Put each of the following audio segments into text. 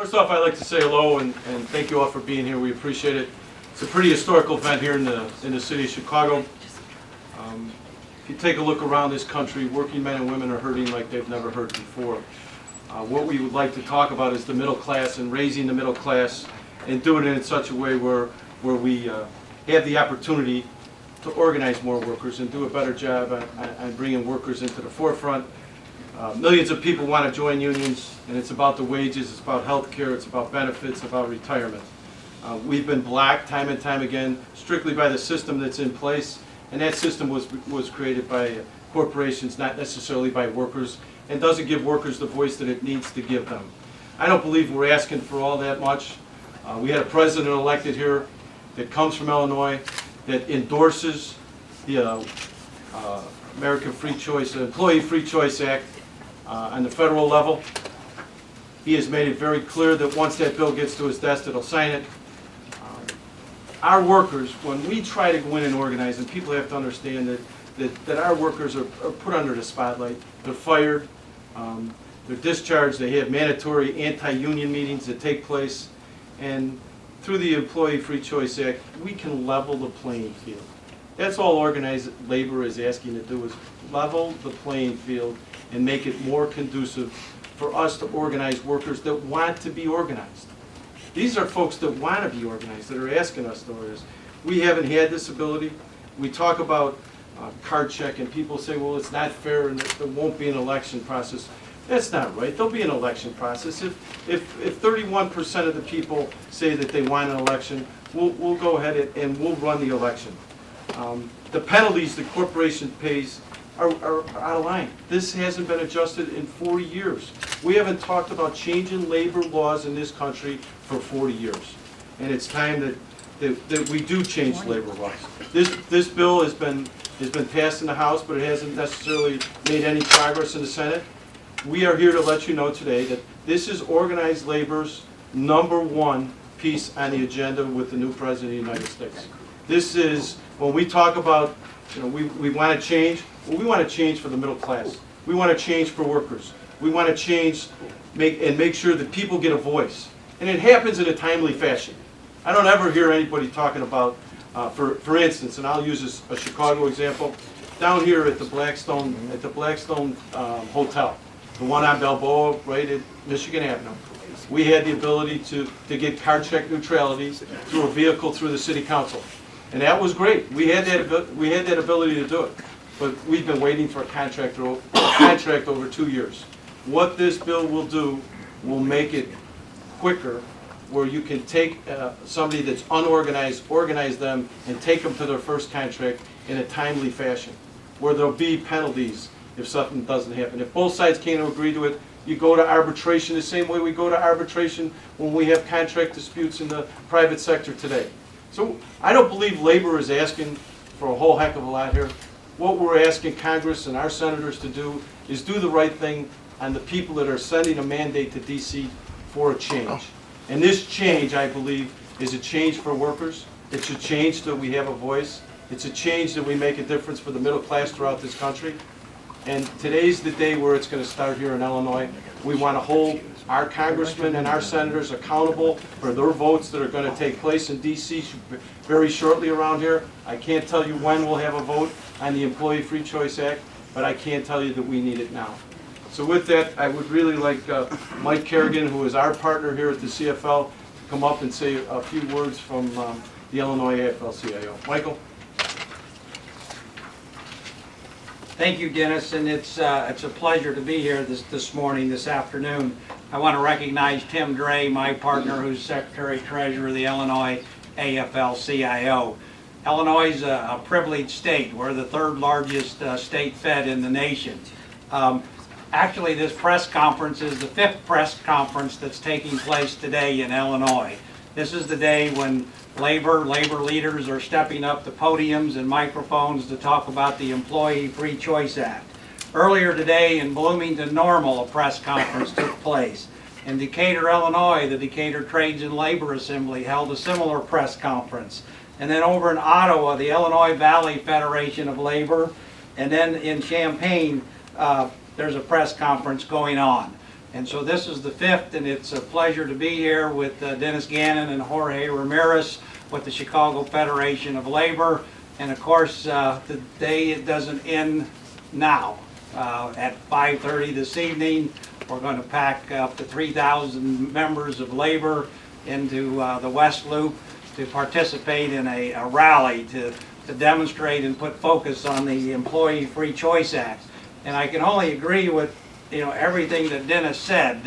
First off, I'd like to say hello and thank you all for being here. We appreciate it. It's a pretty historical event here in the city of Chicago. If you take a look around this country, working men and women are hurting like they've never hurt before. What we would like to talk about is the middle class and raising the middle class and doing it in such a way where we have the opportunity to organize more workers and do a better job on bringing workers into the forefront. Millions of people want to join unions, and it's about the wages, it's about health care, it's about benefits, it's about retirement. We've been blocked time and time again strictly by the system that's in place, and that system was created by corporations, not necessarily by workers, and doesn't give workers the voice that it needs to give them. I don't believe we're asking for all that much. We had a president elected here that comes from Illinois, that endorses the American Free Choice, Employee Free Choice Act on the federal level. He has made it very clear that once that bill gets to his desk, that he'll sign it. Our workers, when we try to go in and organize, and people have to understand that our workers are put under the spotlight. They're fired, they're discharged, they have mandatory anti-union meetings that take place, and through the Employee Free Choice Act, we can level the playing field. That's all organized labor is asking to do, is level the playing field and make it more conducive for us to organize workers that want to be organized. These are folks that want to be organized, that are asking us to organize. We haven't had this ability. We talk about card check, and people say, well, it's not fair and there won't be an election process. That's not right. There'll be an election process. If 31% of the people say that they want an election, we'll go ahead and we'll run the election. The penalties the corporation pays are out of line. This hasn't been adjusted in 40 years. We haven't talked about changing labor laws in this country for 40 years. And it's time that we do change labor laws. This bill has been passed in the House, but it hasn't necessarily made any progress in the Senate. We are here to let you know today that this is organized labor's #1 piece on the agenda with the new President of the United States. This is, when we talk about, we want to change, well, we want to change for the middle class. We want to change for workers. We want to change, make sure that people get a voice. And it happens in a timely fashion. I don't ever hear anybody talking about, for instance, and I'll use a Chicago example, down here at the Blackstone Hotel, the one on Balboa, right at Michigan Avenue. We had the ability to get card check neutrality through a vehicle through the city council. And that was great. We had that ability to do it. But we've been waiting for a contract over 2 years. What this bill will do will make it quicker, where you can take somebody that's unorganized, organize them, and take them to their first contract in a timely fashion, where there'll be penalties if something doesn't happen. If both sides can't agree to it, you go to arbitration the same way we go to arbitration when we have contract disputes in the private sector today. So I don't believe labor is asking for a whole heck of a lot here. What we're asking Congress and our senators to do is do the right thing on the people that are sending a mandate to DC for a change. And this change, I believe, is a change for workers. It's a change that we have a voice. It's a change that we make a difference for the middle class throughout this country. And today's the day where it's going to start here in Illinois. We want to hold our congressmen and our senators accountable for their votes that are going to take place in DC very shortly around here. I can't tell you when we'll have a vote on the Employee Free Choice Act, but I can tell you that we need it now. So with that, I would really like Mike Carrigan, who is our partner here at the CFL, to come up and say a few words from the Illinois AFL-CIO. Michael? Thank you, Dennis, and it's a pleasure to be here this morning, this afternoon. I want to recognize Tim Dre, my partner, who's Secretary-Treasurer of the Illinois AFL-CIO. Illinois is a privileged state. We're the third largest state fed in the nation. Actually, this press conference is the 5th press conference that's taking place today in Illinois. This is the day when labor leaders are stepping up to podiums and microphones to talk about the Employee Free Choice Act. Earlier today in Bloomington Normal, a press conference took place. In Decatur, Illinois, the Decatur Trades and Labor Assembly held a similar press conference. And then over in Ottawa, the Illinois Valley Federation of Labor, and then in Champaign, there's a press conference going on. And so this is the 5th, and it's a pleasure to be here with Dennis Gannon and Jorge Ramirez with the Chicago Federation of Labor. And of course, the day it doesn't end now. At 5:30 this evening, we're going to pack up to 3,000 members of labor into the West Loop to participate in a rally to demonstrate and put focus on the Employee Free Choice Act. And I can only agree with everything that Dennis said.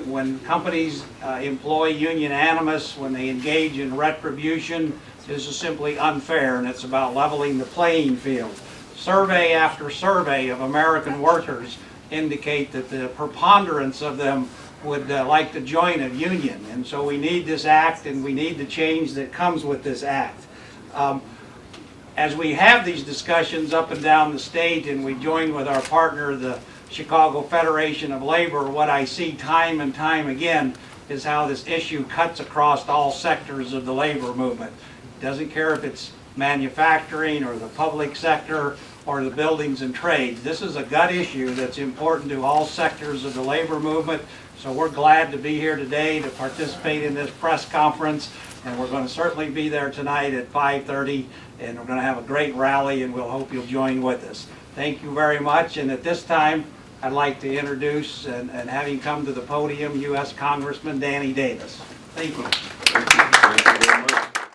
When companies employ union animus, when they engage in retribution, this is simply unfair, and it's about leveling the playing field. Survey after survey of American workers indicate that the preponderance of them would like to join a union, and so we need this act, and we need the change that comes with this act. As we have these discussions up and down the state, and we join with our partner, the Chicago Federation of Labor, what I see time and time again is how this issue cuts across all sectors of the labor movement. It doesn't care if it's manufacturing or the public sector or the buildings and trades. This is a gut issue that's important to all sectors of the labor movement. So we're glad to be here today to participate in this press conference, and we're going to certainly be there tonight at 5:30, and we're going to have a great rally, and we'll hope you'll join with us. Thank you very much, and at this time I'd like to introduce and have him come to the podium, U.S. Congressman Danny Davis. Thank you.